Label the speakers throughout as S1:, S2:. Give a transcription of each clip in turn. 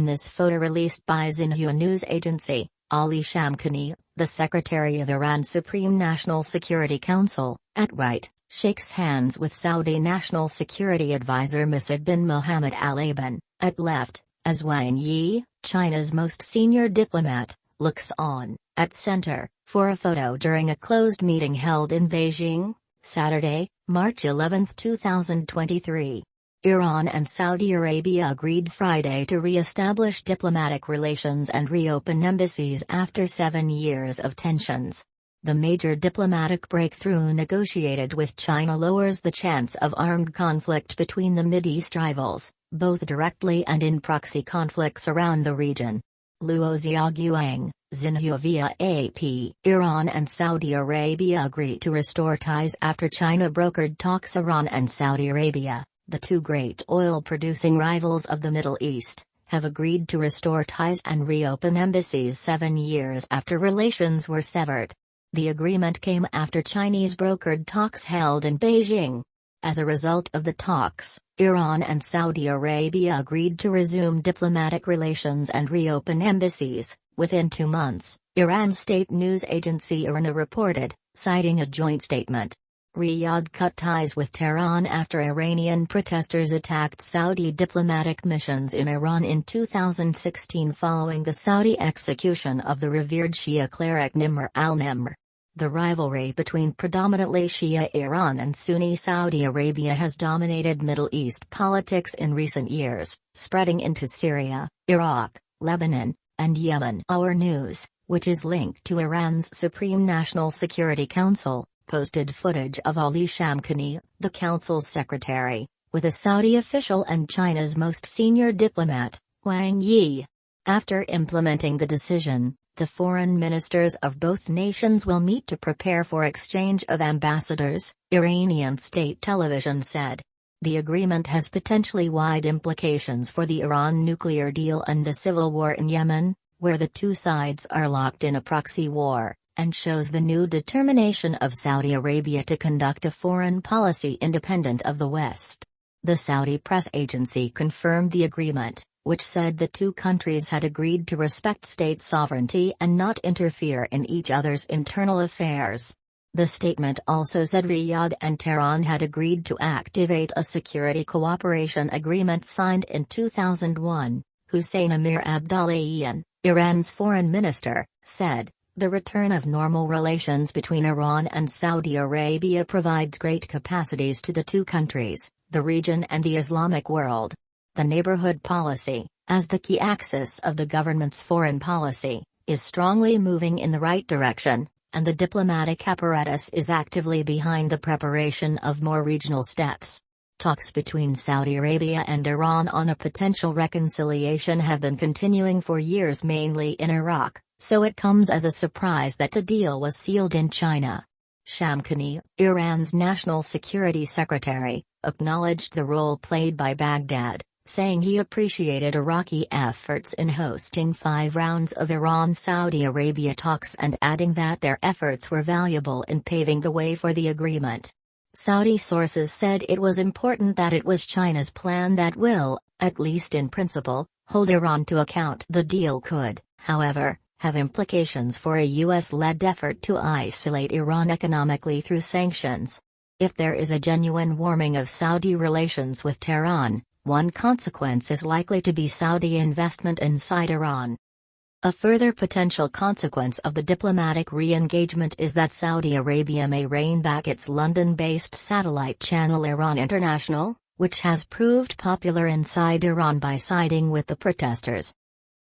S1: In this photo released by Xinhua news agency, Ali Shamkhani, the Secretary of Iran's Supreme National Security Council, at right, shakes hands with Saudi National Security Advisor Mohammed bin Mohammed Al Aban, at left, as Wang Yi, China's most senior diplomat, looks on, at center, for a photo during a closed meeting held in Beijing, Saturday, March 11, 2023. Iran and Saudi Arabia agreed Friday to re-establish diplomatic relations and reopen embassies after 7 years of tensions. The major diplomatic breakthrough negotiated with China lowers the chance of armed conflict between the Mideast rivals, both directly and in proxy conflicts around the region. Luo Xiaoguang, Xinhua via AP. Iran and Saudi Arabia agree to restore ties after China brokered talks. Iran and Saudi Arabia, the two great oil-producing rivals of the Middle East, have agreed to restore ties and reopen embassies 7 years after relations were severed. The agreement came after Chinese brokered talks held in Beijing. As a result of the talks, Iran and Saudi Arabia agreed to resume diplomatic relations and reopen embassies. Within 2 months, Iran's state news agency IRNA reported, citing a joint statement. Riyadh cut ties with Tehran after Iranian protesters attacked Saudi diplomatic missions in Iran in 2016 following the Saudi execution of the revered Shia cleric Nimr al-Nimr. The rivalry between predominantly Shia Iran and Sunni Saudi Arabia has dominated Middle East politics in recent years, spreading into Syria, Iraq, Lebanon, and Yemen. Our News, which is linked to Iran's Supreme National Security Council, posted footage of Ali Shamkhani, the council's secretary, with a Saudi official and China's most senior diplomat, Wang Yi. After implementing the decision, the foreign ministers of both nations will meet to prepare for exchange of ambassadors, Iranian state television said. The agreement has potentially wide implications for the Iran nuclear deal and the civil war in Yemen, where the two sides are locked in a proxy war, and shows the new determination of Saudi Arabia to conduct a foreign policy independent of the West. The Saudi press agency confirmed the agreement, which said the two countries had agreed to respect state sovereignty and not interfere in each other's internal affairs. The statement also said Riyadh and Tehran had agreed to activate a security cooperation agreement signed in 2001, Hussein Amir Abdollahian, Iran's foreign minister, said. The return of normal relations between Iran and Saudi Arabia provides great capacities to the two countries, the region and the Islamic world. The neighborhood policy, as the key axis of the government's foreign policy, is strongly moving in the right direction, and the diplomatic apparatus is actively behind the preparation of more regional steps. Talks between Saudi Arabia and Iran on a potential reconciliation have been continuing for years, mainly in Iraq. So it comes as a surprise that the deal was sealed in China. Shamkhani, Iran's national security secretary, acknowledged the role played by Baghdad, saying he appreciated Iraqi efforts in hosting 5 rounds of Iran-Saudi Arabia talks and adding that their efforts were valuable in paving the way for the agreement. Saudi sources said it was important that it was China's plan that will, at least in principle, hold Iran to account. The deal could, however, have implications for a U.S.-led effort to isolate Iran economically through sanctions. If there is a genuine warming of Saudi relations with Tehran, one consequence is likely to be Saudi investment inside Iran. A further potential consequence of the diplomatic re-engagement is that Saudi Arabia may rein back its London-based satellite channel Iran International, which has proved popular inside Iran by siding with the protesters.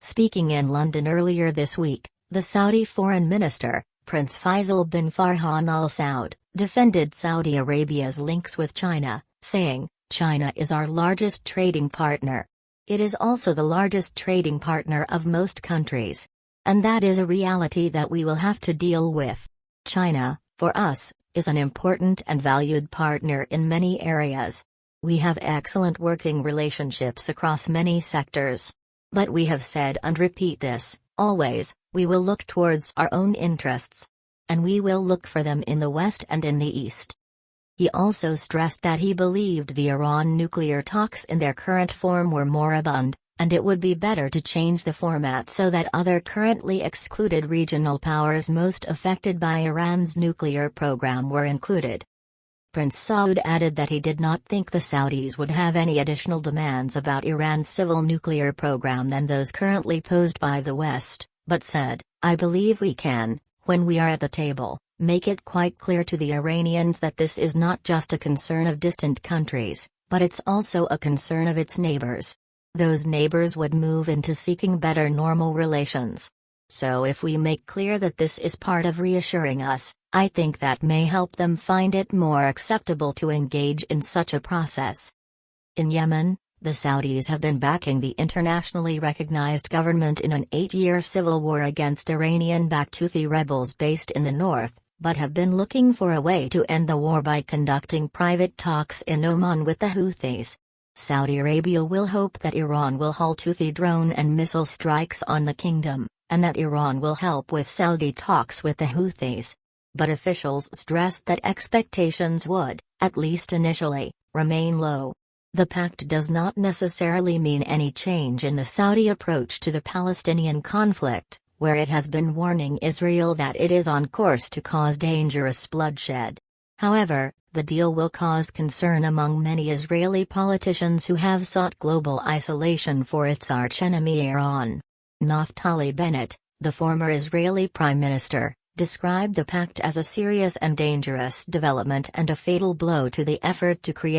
S1: Speaking in London earlier this week, the Saudi foreign minister, Prince Faisal bin Farhan Al Saud, defended Saudi Arabia's links with China, saying, "China is our largest trading partner. It is also the largest trading partner of most countries. And that is a reality that we will have to deal with. China, for us, is an important and valued partner in many areas. We have excellent working relationships across many sectors. But we have said and repeat this, always, we will look towards our own interests. And we will look for them in the West and in the East." He also stressed that he believed the Iran nuclear talks in their current form were moribund, and it would be better to change the format so that other currently excluded regional powers most affected by Iran's nuclear program were included. Prince Saud added that he did not think the Saudis would have any additional demands about Iran's civil nuclear program than those currently posed by the West, but said, "I believe we can, when we are at the table, make it quite clear to the Iranians that this is not just a concern of distant countries, but it's also a concern of its neighbors. Those neighbors would move into seeking better normal relations. So if we make clear that this is part of reassuring us, I think that may help them find it more acceptable to engage in such a process." In Yemen, the Saudis have been backing the internationally recognized government in an 8-year civil war against Iranian-backed Houthi rebels based in the north, but have been looking for a way to end the war by conducting private talks in Oman with the Houthis. Saudi Arabia will hope that Iran will halt Houthi drone and missile strikes on the kingdom, and that Iran will help with Saudi talks with the Houthis. But officials stressed that expectations would, at least initially, remain low. The pact does not necessarily mean any change in the Saudi approach to the Palestinian conflict, where it has been warning Israel that it is on course to cause dangerous bloodshed. However, the deal will cause concern among many Israeli politicians who have sought global isolation for its archenemy Iran. Naftali Bennett, the former Israeli prime minister, described the pact as a serious and dangerous development and a fatal blow to the effort to create